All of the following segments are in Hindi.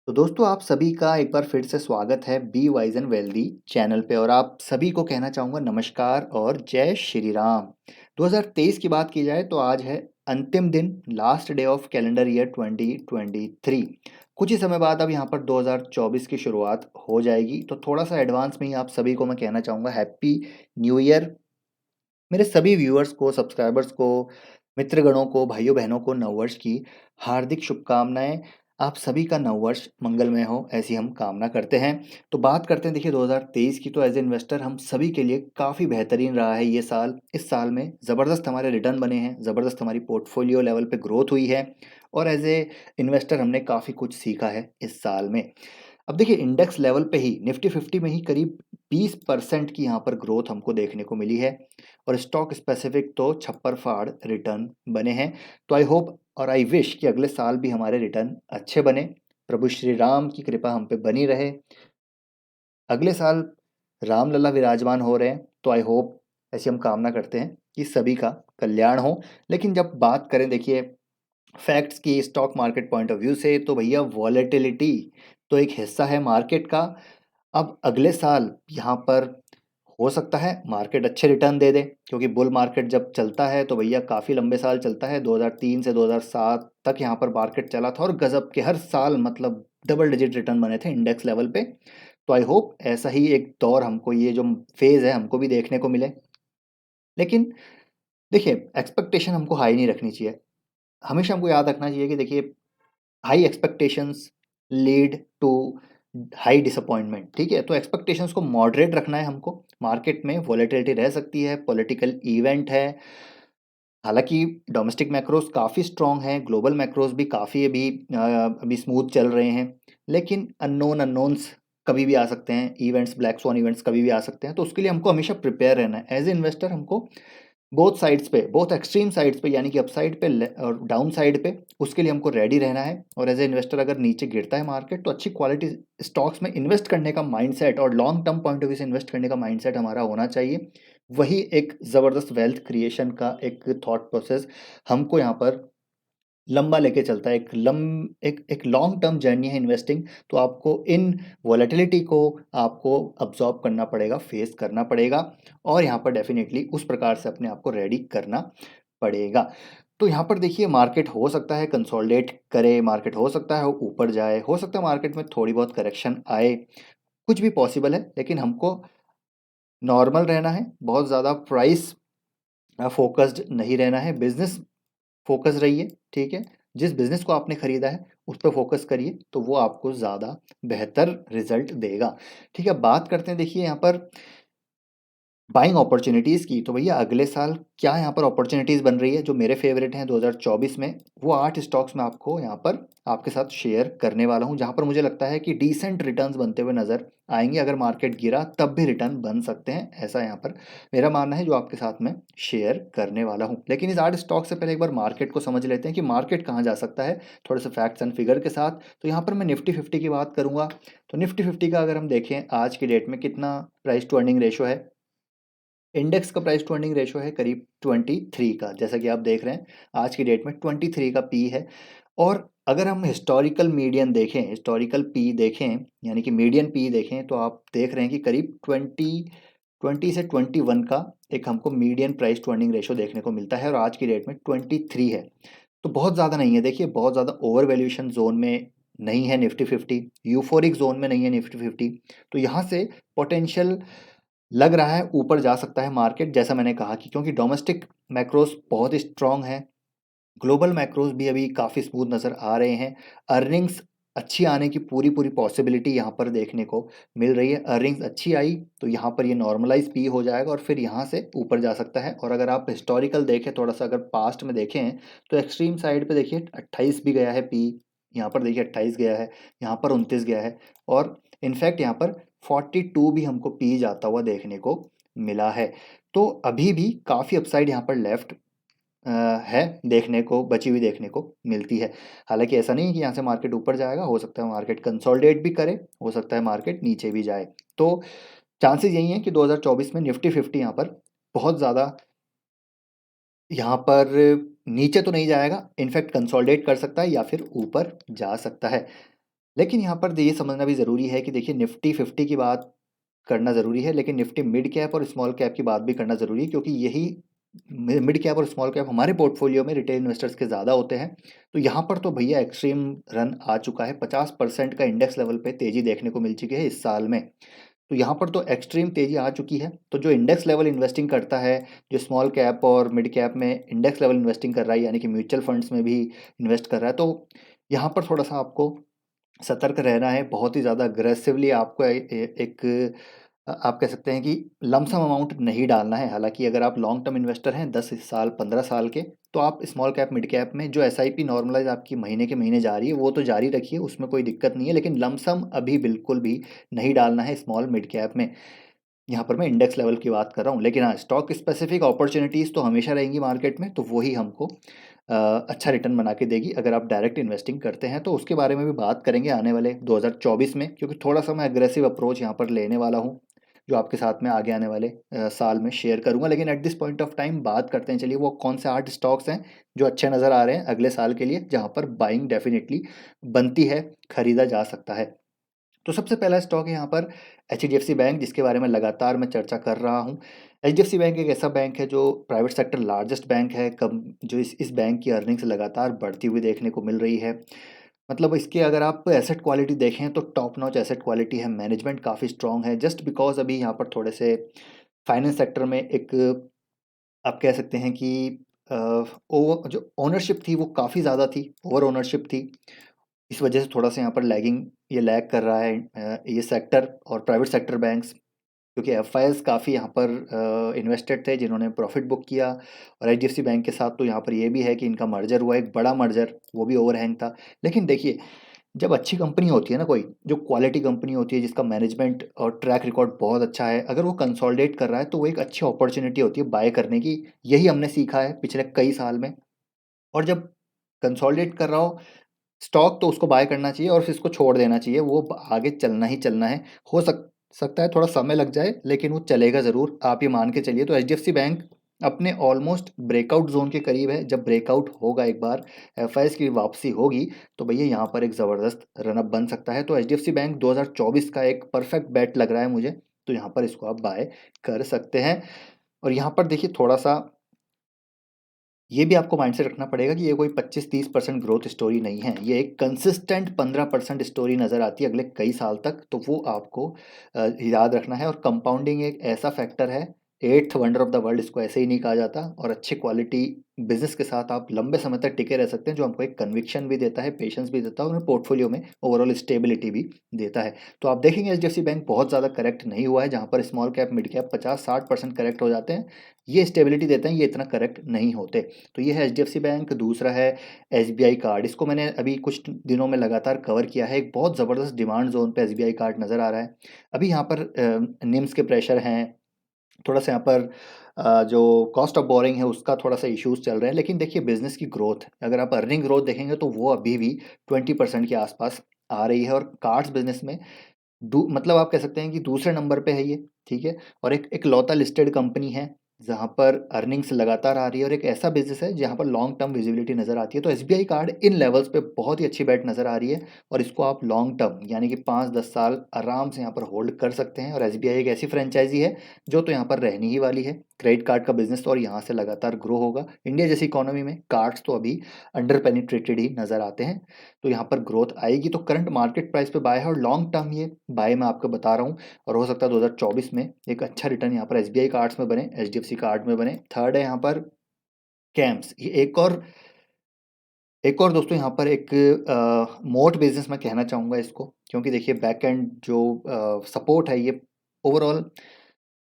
तो दोस्तों आप सभी का एक बार फिर से स्वागत है be wise and wealthy channel पे और आप सभी को कहना चाहूँगा नमस्कार और जय श्री राम। 2023 की बात की जाए तो आज है अंतिम दिन, last day of calendar year 2023। कुछ ही समय बाद अब यहाँ पर 2024 की शुरुआत हो जाएगी, तो थोड़ा सा एडवांस में ही आप सभी को मैं कहना चाहूँगा हैप्पी न्यू ईयर। मेरे सभी व्यूअर्स को, सब्सक्राइबर्स को, मित्रगणों को, भाइयों बहनों को नववर्ष की हार्दिक शुभकामनाएं। आप सभी का नववर्ष मंगलमय हो, ऐसी हम कामना करते हैं। तो बात करते हैं देखिए 2023 की, तो एज ए इन्वेस्टर हम सभी के लिए काफ़ी बेहतरीन रहा है ये साल। इस साल में ज़बरदस्त हमारे रिटर्न बने हैं, ज़बरदस्त हमारी पोर्टफोलियो लेवल पे ग्रोथ हुई है और एज ए इन्वेस्टर हमने काफ़ी कुछ सीखा है इस साल में। अब देखिए इंडेक्स लेवल पे ही निफ्टी 50 में ही करीब 20% की यहाँ पर ग्रोथ हमको देखने को मिली है और स्टॉक स्पेसिफिक तो छप्पर फाड़ रिटर्न बने हैं। तो आई होप और आई विश कि अगले साल भी हमारे रिटर्न अच्छे बने। प्रभु श्री राम की कृपा हम पे बनी रहे। अगले साल रामलला विराजमान हो रहे हैं, तो आई होप, ऐसी हम कामना करते हैं कि सभी का कल्याण हो। लेकिन जब बात करें देखिए फैक्ट्स की, stock market point of view से, तो भैया वॉलेटिलिटी तो एक हिस्सा है मार्केट का। अब अगले साल यहाँ पर हो सकता है मार्केट अच्छे रिटर्न दे दे, क्योंकि बुल मार्केट जब चलता है तो भैया काफ़ी लंबे साल चलता है। 2003 से 2007 तक यहाँ पर मार्केट चला था और गजब के हर साल मतलब डबल डिजिट रिटर्न बने थे इंडेक्स लेवल पे। तो आई होप ऐसा ही एक दौर हमको, ये जो फेज़ है, हमको भी देखने को मिले। लेकिन देखिए एक्सपेक्टेशन हमको हाई नहीं रखनी चाहिए। हमेशा हमको याद रखना चाहिए कि देखिए high expectations lead to high disappointment. ठीक है, तो एक्सपेक्टेशंस को मॉडरेट रखना है हमको। मार्केट में वॉलेटिलिटी रह सकती है, पॉलिटिकल इवेंट है। हालांकि डोमेस्टिक मैक्रोस काफ़ी स्ट्रांग हैं, ग्लोबल मैक्रोस भी काफ़ी अभी स्मूथ चल रहे हैं। लेकिन अननोन्स कभी भी आ सकते हैं, इवेंट्स, ब्लैक स्वॉन इवेंट्स कभी भी आ सकते हैं। तो उसके लिए हमको हमेशा प्रिपेयर रहना है एज ए इन्वेस्टर। हमको बोथ साइड्स पे, बोथ एक्सट्रीम साइड्स पे, यानी कि अपसाइड पे और डाउन साइड पे, उसके लिए हमको रेडी रहना है। और एज ए इन्वेस्टर अगर नीचे गिरता है मार्केट, तो अच्छी क्वालिटी स्टॉक्स में इन्वेस्ट करने का माइंडसेट और long term point of view से इन्वेस्ट करने का माइंडसेट हमारा होना चाहिए। वही एक ज़बरदस्त वेल्थ क्रिएशन का एक थॉट प्रोसेस हमको यहाँ पर लंबा लेके चलता है। एक लॉन्ग टर्म जर्नी है इन्वेस्टिंग। तो आपको इन वॉलेटिलिटी को आपको अब्जॉर्ब करना पड़ेगा, फेस करना पड़ेगा और यहाँ पर डेफिनेटली उस प्रकार से अपने आप को रेडी करना पड़ेगा। तो यहाँ पर देखिए मार्केट हो सकता है कंसोलिडेट करे, मार्केट हो सकता है ऊपर जाए, हो सकता है मार्केट में थोड़ी बहुत करेक्शन आए, कुछ भी पॉसिबल है। लेकिन हमको नॉर्मल रहना है, बहुत ज़्यादा प्राइस फोकस्ड नहीं रहना है। बिजनेस फोकस रहिए, ठीक है। जिस बिजनेस को आपने खरीदा है उस पर फोकस करिए, तो वो आपको ज़्यादा बेहतर रिजल्ट देगा। ठीक है, बात करते हैं देखिए यहाँ पर बाइंग अपॉर्चुनिटीज़ की। तो भैया अगले साल क्या यहाँ पर अपॉर्चुनिटीज़ बन रही है जो मेरे फेवरेट हैं 2024 में, वो 8 स्टॉक्स मैं आपको यहाँ पर आपके साथ शेयर करने वाला हूँ, जहाँ पर मुझे लगता है कि डिसेंट रिटर्न्स बनते हुए नज़र आएंगे। अगर मार्केट गिरा तब भी रिटर्न बन सकते हैं, ऐसा यहाँ पर मेरा मानना है, जो आपके साथ में शेयर करने वाला हूँ। लेकिन इस 8 स्टॉक से पहले एक बार मार्केट को समझ लेते हैं कि मार्केट कहाँ जा सकता है, थोड़े से फैक्ट्स एंड फिगर के साथ। तो यहाँ पर मैं निफ्टी 50 की बात करूँगा। तो निफ्टी 50 का अगर हम देखें आज की डेट में कितना प्राइस टू अर्निंग रेशो है, इंडेक्स का प्राइस टू अर्निंग रेशो है करीब 23 का, जैसा कि आप देख रहे हैं आज की डेट में 23 का पी है। और अगर हम हिस्टोरिकल मीडियन देखें, हिस्टोरिकल पी देखें, यानी कि मीडियन पी देखें, तो आप देख रहे हैं कि करीब 20 से 21 का एक हमको median price to earning ratio देखने को मिलता है और आज की डेट में 23 है। तो बहुत ज़्यादा नहीं है, देखिए बहुत ज़्यादा ओवर वैल्यूएशन जोन में नहीं है निफ्टी 50, यूफोरिक जोन में नहीं है निफ्टी 50। तो यहाँ से पोटेंशियल लग रहा है ऊपर जा सकता है मार्केट, जैसा मैंने कहा कि क्योंकि डोमेस्टिक मैक्रोस बहुत ही स्ट्रांग है, ग्लोबल मैक्रोस भी अभी काफ़ी स्मूथ नज़र आ रहे हैं। अर्निंग्स अच्छी आने की पूरी पूरी पॉसिबिलिटी यहाँ पर देखने को मिल रही है। अर्निंग्स अच्छी आई तो यहाँ पर ये नॉर्मलाइज पी हो जाएगा और फिर यहाँ से ऊपर जा सकता है। और अगर आप हिस्टोरिकल देखें, थोड़ा सा अगर पास्ट में देखें, तो एक्सट्रीम साइड पे देखिए 28 भी गया है पी, यहाँ पर देखिए 28 गया है, यहाँ पर 29 गया है और इनफैक्ट यहाँ पर 42 भी हमको पी जाता हुआ देखने को मिला है। तो अभी भी काफ़ी अपसाइड यहाँ पर लेफ्ट है, देखने को बची हुई देखने को मिलती है। हालांकि ऐसा नहीं है कि यहाँ से मार्केट ऊपर जाएगा, हो सकता है मार्केट कंसोलिडेट भी करे, हो सकता है मार्केट नीचे भी जाए। तो चांसेस यही हैं कि 2024 में निफ्टी 50 यहाँ पर बहुत ज़्यादा यहाँ पर नीचे तो नहीं जाएगा, इनफैक्ट कंसोलिडेट कर सकता है या फिर ऊपर जा सकता है। लेकिन यहाँ पर ये समझना भी ज़रूरी है कि देखिए निफ्टी 50 की बात करना ज़रूरी है, लेकिन निफ्टी मिड कैप और स्मॉल कैप की बात भी करना ज़रूरी है, क्योंकि यही मिड कैप और स्मॉल कैप हमारे पोर्टफोलियो में रिटेल इन्वेस्टर्स के ज़्यादा होते हैं। तो यहाँ पर तो भैया एक्सट्रीम रन आ चुका है, 50% का इंडेक्स लेवल पे तेज़ी देखने को मिल चुकी है इस साल में। तो यहाँ पर तो एक्सट्रीम तेज़ी आ चुकी है। तो जो इंडेक्स लेवल इन्वेस्टिंग करता है, जो स्मॉल कैप और मिड कैप में इंडेक्स लेवल इन्वेस्टिंग कर रहा है, यानी कि म्यूचुअल फंड्स में भी इन्वेस्ट कर रहा है, तो यहाँ पर थोड़ा सा आपको सतर्क रहना है। बहुत ही ज़्यादा अग्रेसिवली आपको एक आप कह सकते हैं कि लमसम अमाउंट नहीं डालना है। हालांकि अगर आप लॉन्ग टर्म इन्वेस्टर हैं 10 साल 15 साल के, तो आप स्मॉल कैप मिड कैप में जो एसआईपी नॉर्मलाइज आपकी महीने के महीने जा रही है वो तो जारी रखिए, उसमें कोई दिक्कत नहीं है, लेकिन लमसम अभी बिल्कुल भी नहीं डालना है स्मॉल मिड कैप में। यहाँ पर मैं इंडेक्स लेवल की बात कर रहा हूँ, लेकिन हाँ, स्टॉक स्पेसिफिक अपॉर्चुनिटीज़ तो हमेशा रहेंगी मार्केट में, तो वही हमको अच्छा रिटर्न बना के देगी अगर आप डायरेक्ट इन्वेस्टिंग करते हैं। तो उसके बारे में भी बात करेंगे आने वाले 2024 में, क्योंकि थोड़ा सा मैं अग्रेसिव अप्रोच यहाँ पर लेने वाला हूँ, जो आपके साथ में आगे आने वाले साल में शेयर करूँगा। लेकिन at this point of time बात करते हैं, चलिए वो कौन से 8 स्टॉक्स हैं जो अच्छे नज़र आ रहे हैं अगले साल के लिए, जहाँ पर बाइंग डेफिनेटली बनती है, खरीदा जा सकता है। तो सबसे पहला स्टॉक है यहाँ पर एचडीएफसी बैंक, जिसके बारे में लगातार मैं चर्चा कर रहा हूँ। एचडीएफसी बैंक एक ऐसा बैंक है जो प्राइवेट सेक्टर लार्जेस्ट बैंक है, कम जो इस बैंक की अर्निंग्स लगातार बढ़ती हुई देखने को मिल रही है। मतलब इसके अगर आप एसेट क्वालिटी देखें तो टॉप नॉच एसेट क्वालिटी है, मैनेजमेंट काफ़ी स्ट्रॉन्ग है। जस्ट बिकॉज अभी यहाँ पर थोड़े से फाइनेंस सेक्टर में एक आप कह सकते हैं कि ओवर जो ओनरशिप थी वो काफ़ी ज़्यादा थी, ओवर ओनरशिप थी। इस वजह से थोड़ा सा यहाँ पर लैगिंग ये लैग कर रहा है ये सेक्टर और प्राइवेट सेक्टर बैंक्स, क्योंकि एफआईएस काफ़ी यहाँ पर इन्वेस्टेड थे जिन्होंने प्रॉफिट बुक किया। और एचडीएफसी बैंक के साथ तो यहाँ पर ये भी है कि इनका मर्जर हुआ, एक बड़ा मर्जर, वो भी ओवरहैंग था। लेकिन देखिए, जब अच्छी कंपनी होती है ना, कोई जो क्वालिटी कंपनी होती है जिसका मैनेजमेंट और ट्रैक रिकॉर्ड बहुत अच्छा है, अगर वो कंसोलिडेट कर रहा है तो वो एक अच्छी अपॉर्चुनिटी होती है बाय करने की। यही हमने सीखा है पिछले कई साल में। और जब कंसोलिडेट कर रहा हो स्टॉक, तो उसको बाय करना चाहिए और फिर इसको छोड़ देना चाहिए, वो आगे चलना ही चलना है। हो सकता है थोड़ा समय लग जाए, लेकिन वो चलेगा ज़रूर, आप ये मान के चलिए। तो एचडीएफसी बैंक अपने ऑलमोस्ट ब्रेकआउट जोन के करीब है। जब ब्रेकआउट होगा एक बार, एफआईएस की वापसी होगी, तो भैया यहाँ पर एक ज़बरदस्त रनअप बन सकता है। तो एचडीएफसी बैंक 2024 का एक परफेक्ट बैट लग रहा है मुझे, तो यहाँ पर इसको आप बाय कर सकते हैं। और यहाँ पर देखिए थोड़ा सा ये भी आपको माइंड से रखना पड़ेगा कि ये कोई 25-30% ग्रोथ स्टोरी नहीं है, ये एक कंसिस्टेंट 15% स्टोरी नज़र आती है अगले कई साल तक। तो वो आपको याद रखना है। और कंपाउंडिंग एक ऐसा फैक्टर है, eighth wonder of the world इसको ऐसे ही नहीं कहा जाता। और अच्छे क्वालिटी बिजनेस के साथ आप लंबे समय तक टिके रह सकते हैं, जो हमको एक कन्विक्शन भी देता है, पेशेंस भी देता है, और पोर्टफोलियो में ओवरऑल स्टेबिलिटी भी देता है। तो आप देखेंगे एचडीएफसी बैंक बहुत ज़्यादा करेक्ट नहीं हुआ है, जहाँ पर small cap mid cap 50-60% correct हो जाते हैं, ये स्टेबिलिटी देते हैं, ये इतना करेक्ट नहीं होते। तो ये है एचडीएफसी बैंक। दूसरा है एसबीआई कार्ड, इसको मैंने अभी कुछ दिनों में लगातार कवर किया है। एक बहुत ज़बरदस्त डिमांड जोन पे एसबीआई कार्ड नज़र आ रहा है। अभी यहाँ पर निम्स के प्रेशर हैं, थोड़ा सा यहाँ पर जो कॉस्ट ऑफ बोरिंग है उसका थोड़ा सा इश्यूज चल रहे हैं। लेकिन देखिए बिजनेस की ग्रोथ, अगर आप अर्निंग ग्रोथ देखेंगे तो वो अभी भी 20% के आसपास आ रही है। और कार्ड्स बिजनेस में मतलब आप कह सकते हैं कि दूसरे नंबर पे है ये, ठीक है। और एक एक लौता लिस्टेड कंपनी है जहाँ पर अर्निंग्स लगातार आ रही है, और एक ऐसा बिजनेस है जहाँ पर लॉन्ग टर्म विजिबिलिटी नज़र आती है। तो एसबीआई कार्ड इन लेवल्स पे बहुत ही अच्छी बैट नज़र आ रही है, और इसको आप लॉन्ग टर्म यानी कि 5-10 साल आराम से यहाँ पर होल्ड कर सकते हैं। और एसबीआई एक ऐसी फ्रेंचाइजी है जो तो यहाँ पर रहनी ही वाली है, क्रेडिट कार्ड का बिजनेस, तो और यहाँ से लगातार ग्रो होगा। इंडिया जैसी इकोनॉमी में कार्ड्स तो अभी अंडर पेनिट्रेटेड ही नज़र आते हैं, तो यहाँ पर ग्रोथ आएगी। तो करंट मार्केट प्राइस पे बाय है, और लॉन्ग टर्म ये बाय मैं आपको बता रहा हूँ। और हो सकता है 2024 में एक अच्छा रिटर्न यहाँ पर एसबीआई कार्ड्स में बने, एचडीएफसी कार्ड में बने। थर्ड है यहाँ पर कैम्स, ये एक और दोस्तों यहाँ पर एक मोट बिजनेस मैं कहना चाहूँगा इसको, क्योंकि देखिए बैक एंड जो सपोर्ट है ये ओवरऑल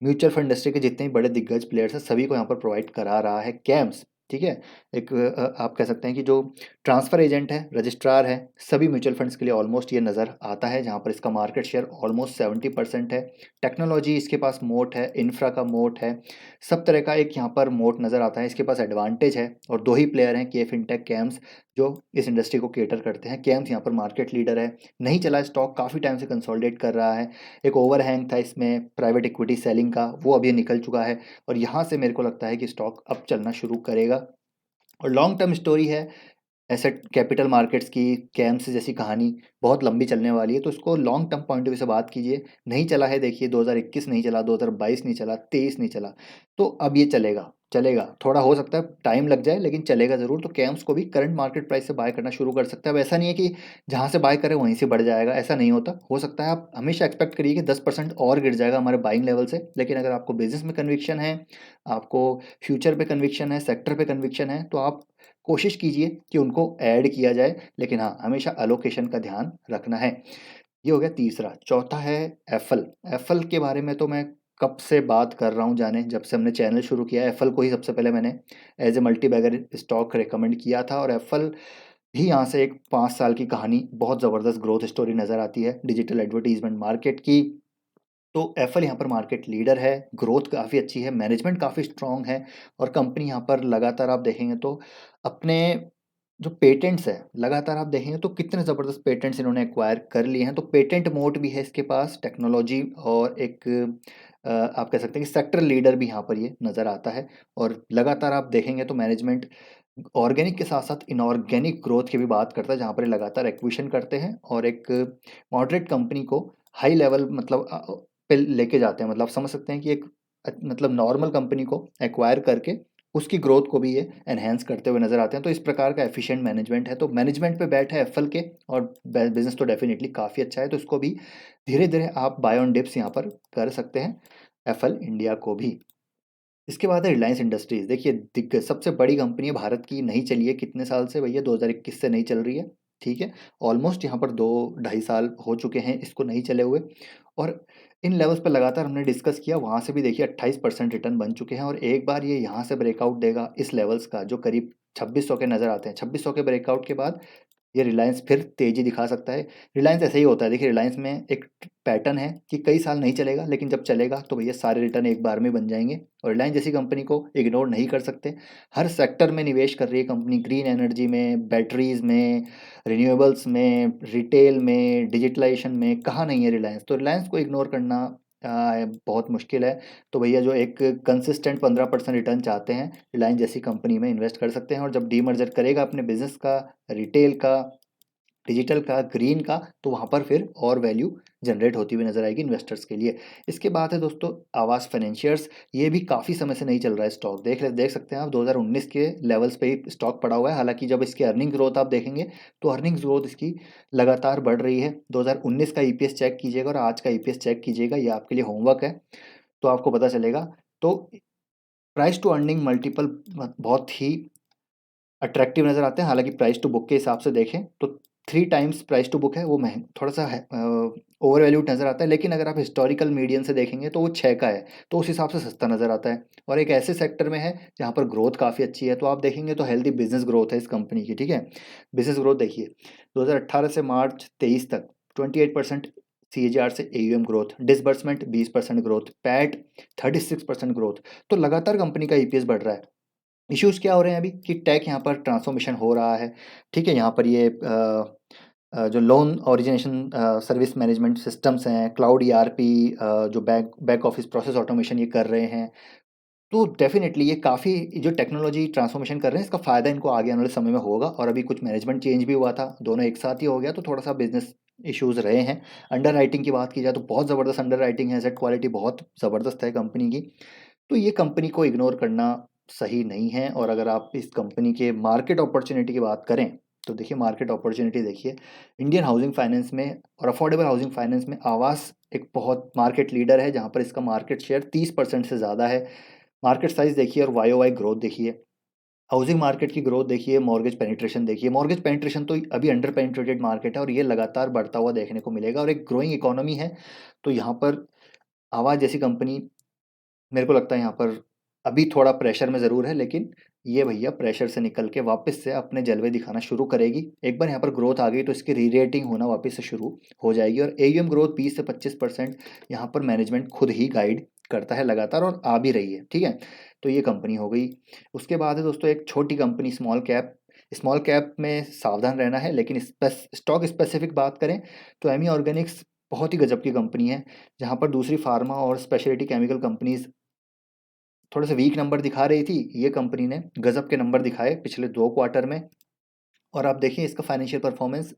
म्यूचुअल फंड इंडस्ट्री के जितने भी बड़े दिग्गज प्लेयर्स हैं सभी को यहाँ पर प्रोवाइड करा रहा है कैम्स, ठीक है। एक आप कह सकते हैं कि जो ट्रांसफर एजेंट है, रजिस्ट्रार है, सभी म्यूचुअल फंड्स के लिए ऑलमोस्ट ये नज़र आता है, जहाँ पर इसका मार्केट शेयर ऑलमोस्ट 70% है। टेक्नोलॉजी इसके पास मोट है, इंफ्रा का मोट है, सब तरह का एक यहाँ पर मोट नज़र आता है। इसके पास एडवांटेज है, और दो ही प्लेयर हैं, के फिनटेक, कैम्स, जो इस इंडस्ट्री को केटर करते हैं। कैम्स यहाँ पर मार्केट लीडर है, नहीं चला स्टॉक, काफ़ी टाइम से कंसोलिडेट कर रहा है। एक ओवरहैंग था इसमें प्राइवेट इक्विटी सेलिंग का, वो अभी निकल चुका है, और यहाँ से मेरे को लगता है कि स्टॉक अब चलना शुरू करेगा। और लॉन्ग टर्म स्टोरी है, एसेट कैपिटल मार्केट्स की कैम्स जैसी कहानी बहुत लंबी चलने वाली है, तो इसको long term point of view से बात कीजिए। नहीं चला है, देखिए 2021 नहीं चला, 2022 नहीं चला, 23 नहीं चला, तो अब ये चलेगा। चलेगा, थोड़ा हो सकता है टाइम लग जाए लेकिन चलेगा ज़रूर। तो कैम्स को भी करंट मार्केट प्राइस से बाय करना शुरू कर सकते हैं। अब ऐसा नहीं है कि जहाँ से बाय करें वहीं से बढ़ जाएगा, ऐसा नहीं होता। हो सकता है आप हमेशा एक्सपेक्ट करिए कि 10% और गिर जाएगा हमारे बाइंग लेवल से, लेकिन अगर आपको बिजनेस में कन्विक्शन है, आपको फ्यूचर पे कन्विक्शन है, सेक्टर पे कन्विक्शन है, तो आप कोशिश कीजिए कि उनको ऐड किया जाए, लेकिन हाँ, हमेशा अलोकेशन का ध्यान रखना है। ये हो गया तीसरा। चौथा है एफएल। एफएल के बारे में तो मैं कब से बात कर रहा हूँ जाने, जब से हमने चैनल शुरू किया। एफएल को ही सबसे पहले मैंने as a multibagger stock recommend किया था, और एफएल भी यहाँ से एक 5 साल की कहानी, बहुत ज़बरदस्त ग्रोथ स्टोरी नज़र आती है डिजिटल एडवर्टीजमेंट मार्केट की। तो एफएल यहाँ पर मार्केट लीडर है, ग्रोथ काफ़ी अच्छी है, मैनेजमेंट काफ़ी स्ट्रॉन्ग है, और कंपनी यहाँ पर लगातार आप देखेंगे तो अपने जो पेटेंट्स है, लगातार आप देखेंगे तो कितने ज़बरदस्त पेटेंट्स इन्होंने एक्वायर कर लिए हैं। तो पेटेंट मोट भी है इसके पास, टेक्नोलॉजी, और एक आप कह सकते हैं कि सेक्टर लीडर भी यहाँ पर ये नज़र आता है। और लगातार आप देखेंगे तो मैनेजमेंट ऑर्गेनिक के साथ साथ इनऑर्गेनिक ग्रोथ की भी बात करता है, जहाँ पर ये लगातार एक्विजिशन करते हैं और एक मॉडरेट कंपनी को हाई लेवल मतलब पे लेके जाते हैं। मतलब आप समझ सकते हैं कि एक मतलब नॉर्मल कंपनी को एक्वायर करके उसकी ग्रोथ को भी ये एनहेंस करते हुए नजर आते हैं। तो इस प्रकार का एफिशिएंट मैनेजमेंट है, तो मैनेजमेंट पे बैठ है एफएल के, और बिजनेस तो डेफिनेटली काफ़ी अच्छा है, तो इसको भी धीरे धीरे आप बाय ऑन डिप्स यहाँ पर कर सकते हैं, एफएल इंडिया को भी। इसके बाद है रिलायंस इंडस्ट्रीज। देखिए दिग्गज सबसे बड़ी कंपनी है भारत की, नहीं चली है कितने साल से भैया, 2021 से नहीं चल रही है, ठीक है। ऑलमोस्ट यहाँ पर 2 ढाई साल हो चुके हैं इसको नहीं चले हुए, और इन लेवल्स पर लगातार हमने डिस्कस किया, वहाँ से भी देखिए 28% रिटर्न बन चुके हैं। और एक बार ये यहाँ से ब्रेकआउट देगा इस लेवल्स का, जो करीब 2600 के नज़र आते हैं, 2600 के ब्रेकआउट के बाद ये रिलायंस फिर तेज़ी दिखा सकता है। रिलायंस ऐसे ही होता है, देखिए रिलायंस में एक पैटर्न है कि कई साल नहीं चलेगा, लेकिन जब चलेगा तो भैया सारे रिटर्न एक बार में बन जाएंगे। और रिलायंस जैसी कंपनी को इग्नोर नहीं कर सकते। हर सेक्टर में निवेश कर रही है कंपनी, ग्रीन एनर्जी में, बैटरीज में, रिन्यूएबल्स में, रिटेल में, डिजिटलाइजेशन में, कहाँ नहीं है रिलायंस। तो रिलायंस को इग्नोर करना बहुत मुश्किल है। तो भैया जो एक कंसिस्टेंट 15% रिटर्न चाहते हैं, रिलायंस जैसी कंपनी में इन्वेस्ट कर सकते हैं। और जब डीमर्जर करेगा अपने बिजनेस का, रिटेल का, डिजिटल का, ग्रीन का, तो वहाँ पर फिर और वैल्यू जनरेट होती हुई नजर आएगी इन्वेस्टर्स के लिए। इसके बाद है दोस्तों आवास फाइनेंशियर्स। ये भी काफ़ी समय से नहीं चल रहा है स्टॉक, देख सकते हैं आप 2019 के लेवल्स पे ही स्टॉक पड़ा हुआ है। हालांकि जब इसकी अर्निंग ग्रोथ आप देखेंगे तो अर्निंग्स ग्रोथ इसकी लगातार बढ़ रही है। 2019 का ईपीएस चेक कीजिएगा और आज का ईपीएस चेक कीजिएगा, ये आपके लिए होमवर्क है, तो आपको पता चलेगा। तो प्राइस टू अर्निंग मल्टीपल बहुत ही अट्रैक्टिव नज़र आते हैं। हालांकि प्राइस टू बुक के हिसाब से देखें तो 3 टाइम्स प्राइस टू बुक है, वो महंग थोड़ा सा है, ओवर वैल्यूड नज़र आता है। लेकिन अगर आप हिस्टोरिकल मीडियन से देखेंगे तो वो 6 का है, तो उस हिसाब से सस्ता नज़र आता है। और एक ऐसे सेक्टर में है जहाँ पर ग्रोथ काफ़ी अच्छी है, तो आप देखेंगे तो हेल्दी बिजनेस ग्रोथ है इस कंपनी की, ठीक है। बिजनेस ग्रोथ देखिए 2018 से मार्च 23 तक 28% CAGR से AUM growth, disbursement 20% growth, PAT 36% growth. तो लगातार कंपनी का ईपीएस बढ़ रहा है। इश्यूज क्या हो रहे हैं अभी कि टेक यहाँ पर ट्रांसफॉर्मेशन हो रहा है, ठीक है। यहाँ पर ये जो loan origination service management systems हैं, क्लाउड ERP, जो बैक ऑफिस प्रोसेस ऑटोमेशन ये कर रहे हैं, तो डेफिनेटली ये काफ़ी जो टेक्नोलॉजी ट्रांसफॉर्मेशन कर रहे हैं, इसका फ़ायदा इनको आगे आने वाले समय में होगा। और अभी कुछ मैनेजमेंट चेंज भी हुआ था, दोनों एक साथ ही हो गया, तो थोड़ा सा बिजनेस इश्यूज रहे हैं। अंडर राइटिंग की बात की जाए तो बहुत ज़बरदस्त अंडर राइटिंग है, एसेट क्वालिटी बहुत ज़बरदस्त है कंपनी की। तो ये कंपनी को इग्नोर करना सही नहीं है। और अगर आप इस कंपनी के मार्केट अपॉर्चुनिटी की बात करें तो देखिए मार्केट अपॉर्चुनिटी देखिए, इंडियन हाउसिंग फाइनेंस में और अफोर्डेबल हाउसिंग फाइनेंस में आवास एक बहुत मार्केट लीडर है, जहाँ पर इसका मार्केट शेयर 30% से ज़्यादा है। मार्केट साइज देखिए और वाई ग्रोथ देखिए, हाउसिंग मार्केट की ग्रोथ देखिए, मॉर्गेज पेनिट्रेशन देखिए। मॉर्गेज पेनिट्रेशन तो अभी अंडर पेनिट्रेटेड मार्केट है और ये लगातार बढ़ता हुआ देखने को मिलेगा, और एक ग्रोइंग इकोनॉमी है। तो यहाँ पर आवाज़ जैसी कंपनी, मेरे को लगता है यहाँ पर अभी थोड़ा प्रेशर में ज़रूर है, लेकिन ये भैया प्रेशर से निकल के वापस से अपने जलवे दिखाना शुरू करेगी। एक बार यहाँ पर ग्रोथ आ गई तो इसकी री रेटिंग होना वापस से शुरू हो जाएगी। और AUM ग्रोथ 20 से 25% यहाँ पर मैनेजमेंट खुद ही गाइड करता है लगातार, और आ भी रही है, ठीक है। तो ये कंपनी हो गई। उसके बाद है दोस्तों एक छोटी company, small cap. Small cap में सावधान रहना है, लेकिन स्टॉक स्पेसिफिक बात करें तो एमी ऑर्गेनिक्स बहुत ही गजब की कंपनी है, जहाँ पर दूसरी फार्मा और स्पेशलिटी केमिकल कंपनीज थोड़े से वीक नंबर दिखा रही थी, ये कंपनी ने गजब के नंबर दिखाए पिछले 2 क्वार्टर में। और आप देखिए इसका फाइनेंशियल परफॉर्मेंस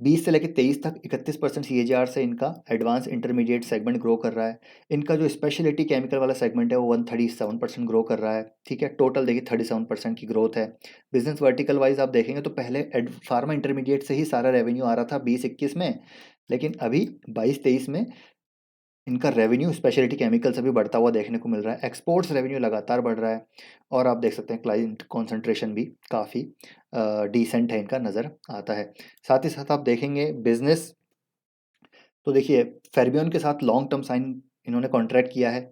20 से लेकर 23 तक 31% सीएजीआर से इनका एडवांस इंटरमीडिएट सेगमेंट ग्रो कर रहा है। इनका जो स्पेशलिटी केमिकल वाला सेगमेंट है वो 137% ग्रो कर रहा है। ठीक है, टोटल देखिए 37% की ग्रोथ है। बिजनेस वर्टिकल वाइज आप देखेंगे तो पहले फार्मा इंटरमीडिएट से ही सारा रेवेन्यू आ रहा था 20-21 में, लेकिन अभी 22-23 में इनका रेवेन्यू स्पेशलिटी केमिकल से भी बढ़ता हुआ देखने को मिल रहा है। एक्सपोर्ट्स रेवेन्यू लगातार बढ़ रहा है और आप देख सकते हैं क्लाइंट कॉन्सेंट्रेशन भी काफ़ी डिसेंट है, इनका नज़र आता है। साथ ही साथ आप देखेंगे बिजनेस, तो देखिए फेरबियन के साथ लॉन्ग टर्म साइन इन्होंने कॉन्ट्रैक्ट किया है,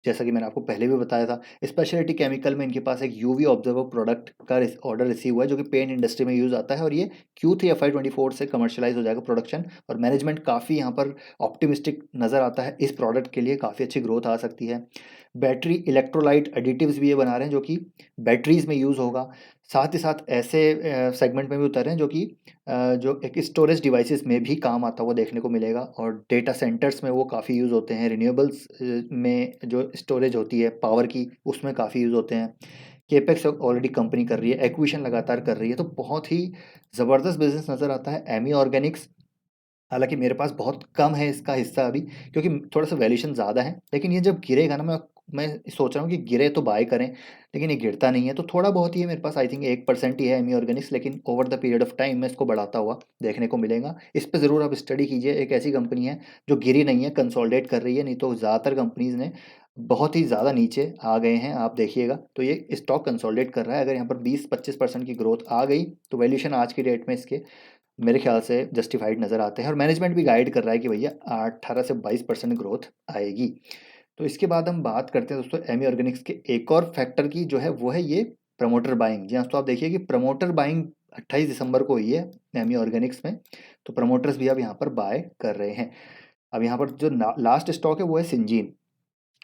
जैसा कि मैंने आपको पहले भी बताया था। स्पेशलिटी केमिकल में इनके पास एक यूवी ऑब्जर्वर प्रोडक्ट का ऑर्डर रिसीव हुआ है जो कि पेंट इंडस्ट्री में यूज आता है, और ये Q3 FY24 से कमर्शलाइज हो जाएगा प्रोडक्शन। और मैनेजमेंट काफ़ी यहाँ पर ऑप्टिमिस्टिक नज़र आता है, इस प्रोडक्ट के लिए काफ़ी अच्छी ग्रोथ आ सकती है। बैटरी इलेक्ट्रोलाइट एडिटिव्स भी ये बना रहे हैं जो कि बैटरीज में यूज़ होगा। साथ ही साथ ऐसे सेगमेंट में भी उतर रहे हैं जो कि जो एक स्टोरेज डिवाइसेस में भी काम आता हुआ देखने को मिलेगा, और डेटा सेंटर्स में वो काफ़ी यूज़ होते हैं। रिन्यूएबल्स में जो स्टोरेज होती है पावर की, उसमें काफ़ी यूज़ होते हैं। केपेक्स ऑलरेडी कंपनी कर रही है, एक्विशन लगातार कर रही है, तो बहुत ही ज़बरदस्त बिजनेस नज़र आता है एमी ऑर्गेनिक्स। हालांकि मेरे पास बहुत कम है इसका हिस्सा अभी, क्योंकि थोड़ा सा वैल्यूएशन ज़्यादा है, लेकिन ये जब गिरेगा ना, मैं सोच रहा हूँ कि गिरे तो बाय करें, लेकिन ये गिरता नहीं है तो थोड़ा बहुत ही है मेरे पास। आई थिंक 1% ही है एमी ऑर्गेनिक्स, लेकिन over the period of time में इसको बढ़ाता हुआ देखने को मिलेगा। इस पर ज़रूर आप स्टडी कीजिए, एक ऐसी कंपनी है जो गिरी नहीं है, कंसोलिडेट कर रही है, नहीं तो ज़्यादातर कंपनीज ने बहुत ही ज़्यादा नीचे आ गए हैं। आप देखिएगा तो ये स्टॉक कंसोलिडेट कर रहा है। अगर यहाँ पर 20-25% की ग्रोथ आ गई तो वैल्यूएशन आज की डेट में इसके मेरे ख्याल से जस्टिफाइड नज़र आते हैं, और मैनेजमेंट भी गाइड कर रहा है कि भैया 18 से 22% ग्रोथ आएगी। तो इसके बाद हम बात करते हैं दोस्तों एमी ऑर्गेनिक्स के एक और फैक्टर की, जो है वो है ये प्रमोटर बाइंग। जी हाँ, तो आप देखिए कि प्रमोटर बाइंग 28 दिसंबर को हुई है एमी ऑर्गेनिक्स में, तो प्रमोटर्स भी अब यहाँ पर बाय कर रहे हैं। अब यहाँ पर जो लास्ट स्टॉक है वो है सिंजीन।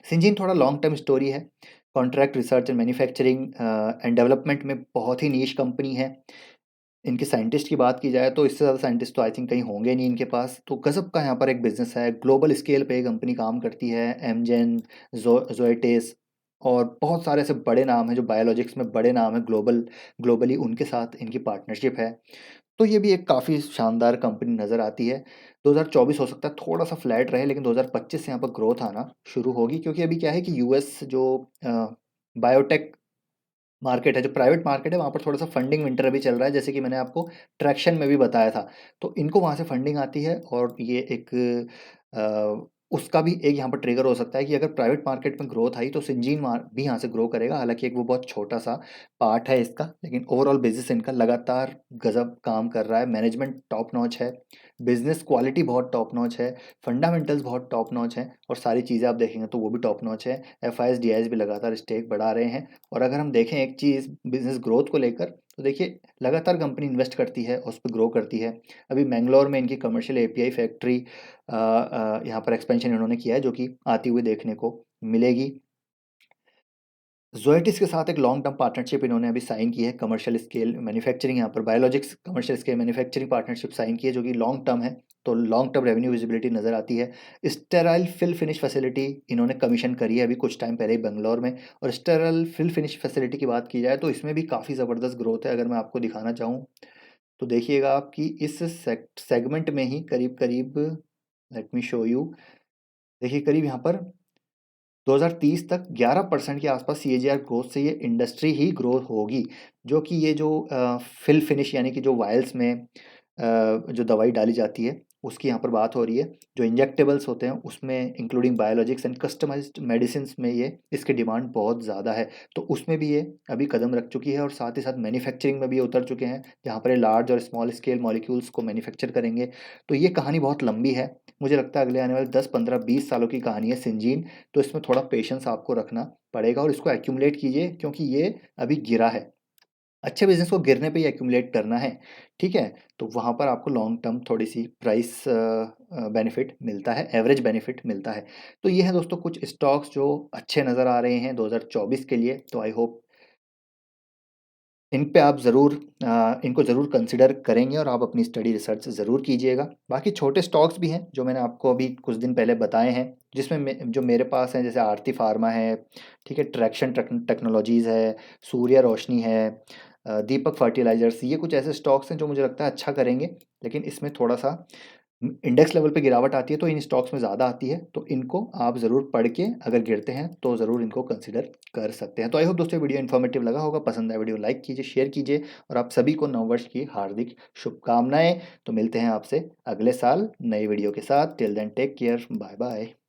सिंजीन थोड़ा लॉन्ग टर्म स्टोरी है, contract research and manufacturing and development में बहुत ही नीश कंपनी है। इनके साइंटिस्ट की बात की जाए तो इससे ज़्यादा साइंटिस्ट तो आई थिंक कहीं होंगे नहीं इनके पास, तो गज़ब का यहाँ पर एक बिजनेस है। ग्लोबल स्केल पे ये कंपनी काम करती है। एमजेन, जोएटिस और बहुत सारे ऐसे बड़े नाम हैं जो बायोलॉजिक्स में बड़े नाम हैं ग्लोबली, उनके साथ इनकी पार्टनरशिप है। तो ये भी एक काफ़ी शानदार कंपनी नज़र आती है। 2024 हो सकता है थोड़ा सा फ्लैट रहे, लेकिन 2025 से यहाँ पर ग्रोथ आना शुरू होगी, क्योंकि अभी क्या है कि यूएस जो बायोटेक मार्केट है, जो प्राइवेट मार्केट है, वहाँ पर थोड़ा सा फंडिंग विंटर अभी चल रहा है, जैसे कि मैंने आपको ट्रैक्शन में भी बताया था। तो इनको वहाँ से फंडिंग आती है, और ये एक उसका भी एक यहाँ पर ट्रिगर हो सकता है कि अगर प्राइवेट मार्केट में ग्रोथ आई तो सिंजीन भी यहाँ से ग्रो करेगा। हालांकि एक वो बहुत छोटा सा पार्ट है इसका, लेकिन ओवरऑल बिजनेस इनका लगातार गजब काम कर रहा है। मैनेजमेंट टॉप नॉच है, बिजनेस क्वालिटी बहुत टॉप नॉच है, फंडामेंटल्स बहुत टॉप नॉच है, और सारी चीज़ें आप देखेंगे तो वो भी टॉप नॉच है। एफआईएस डीआईएस भी लगातार स्टेक बढ़ा रहे हैं। और अगर हम देखें एक चीज़ बिजनेस ग्रोथ को लेकर, तो देखिए लगातार कंपनी इन्वेस्ट करती है और उस पर ग्रो करती है। अभी मैंगलोर में इनकी कमर्शियल एपीआई फैक्ट्री यहाँ पर एक्सपेंशन इन्होंने किया है, जो कि आती हुई देखने को मिलेगी। जोएटिस के साथ एक लॉन्ग टर्म पार्टनरशिप इन्होंने अभी साइन की है, कमर्शियल स्केल मैन्युफैक्चरिंग, यहाँ पर biologics commercial scale manufacturing partnership sign की है, जो कि लॉन्ग टर्म है। तो लॉन्ग टर्म रेवेन्यू विजिबिलिटी नज़र आती है। स्टेराइल फिल फिनिश फैसिलिटी इन्होंने कमीशन करी है अभी कुछ टाइम पहले ही बेंगलोर में। और स्टेराइल फिल फिनिश फैसिलिटी की बात की जाए तो इसमें भी काफ़ी ज़बरदस्त ग्रोथ है। अगर मैं आपको दिखाना चाहूँ तो देखिएगा आप कि इस सेगमेंट में ही करीब करीब, लेट मी शो यू, देखिए करीब यहाँ पर 2030 तक 11% के आसपास सीएजीआर ग्रोथ से ये इंडस्ट्री ही ग्रो होगी। जो कि ये जो फिल फिनिश यानी कि जो वायल्स में जो दवाई डाली जाती है उसकी यहाँ पर बात हो रही है। जो इंजेक्टेबल्स होते हैं उसमें including biologics and customised medicine में ये इसकी डिमांड बहुत ज़्यादा है। तो उसमें भी ये अभी कदम रख चुकी है, और साथ ही साथ मैन्युफैक्चरिंग में भी ये उतर चुके हैं, जहाँ पर ये लार्ज और स्मॉल स्केल मॉलिक्यूल्स को मैन्युफैक्चर करेंगे। तो ये कहानी बहुत लंबी है, मुझे लगता है अगले आने वाले 10-15-20 सालों की कहानी है सिंजीन। तो इसमें थोड़ा पेशेंस आपको रखना पड़ेगा, और इसको एक्यूमुलेट कीजिए, क्योंकि ये अभी गिरा है। अच्छे बिजनेस को गिरने पे ही एक्यूमुलेट करना है, ठीक है? तो वहाँ पर आपको लॉन्ग टर्म थोड़ी सी प्राइस बेनिफिट मिलता है, एवरेज बेनिफिट मिलता है। तो ये है दोस्तों कुछ स्टॉक्स जो अच्छे नज़र आ रहे हैं 2024 के लिए। तो आई होप इन पे आप ज़रूर इनको ज़रूर कंसिडर करेंगे, और आप अपनी स्टडी रिसर्च ज़रूर कीजिएगा। बाकी छोटे स्टॉक्स भी हैं जो मैंने आपको अभी कुछ दिन पहले बताए हैं, जिसमें जो मेरे पास हैं, जैसे आरती फार्मा है, ठीक है, ट्रैक्शन टेक्नोलॉजीज़ है, सूर्य रोशनी है, दीपक फर्टिलाइजर्स, ये कुछ ऐसे स्टॉक्स हैं जो मुझे लगता है अच्छा करेंगे, लेकिन इसमें थोड़ा सा इंडेक्स लेवल पे गिरावट आती है तो इन स्टॉक्स में ज़्यादा आती है, तो इनको आप ज़रूर पढ़ के अगर गिरते हैं तो ज़रूर इनको कंसिडर कर सकते हैं। तो आई होप दोस्तों वीडियो इन्फॉर्मेटिव लगा होगा, पसंद आया वीडियो लाइक कीजिए, शेयर कीजिए, और आप सभी को नववर्ष की हार्दिक शुभकामनाएं। तो मिलते हैं आपसे अगले साल नई वीडियो के साथ। Till then take care, bye bye.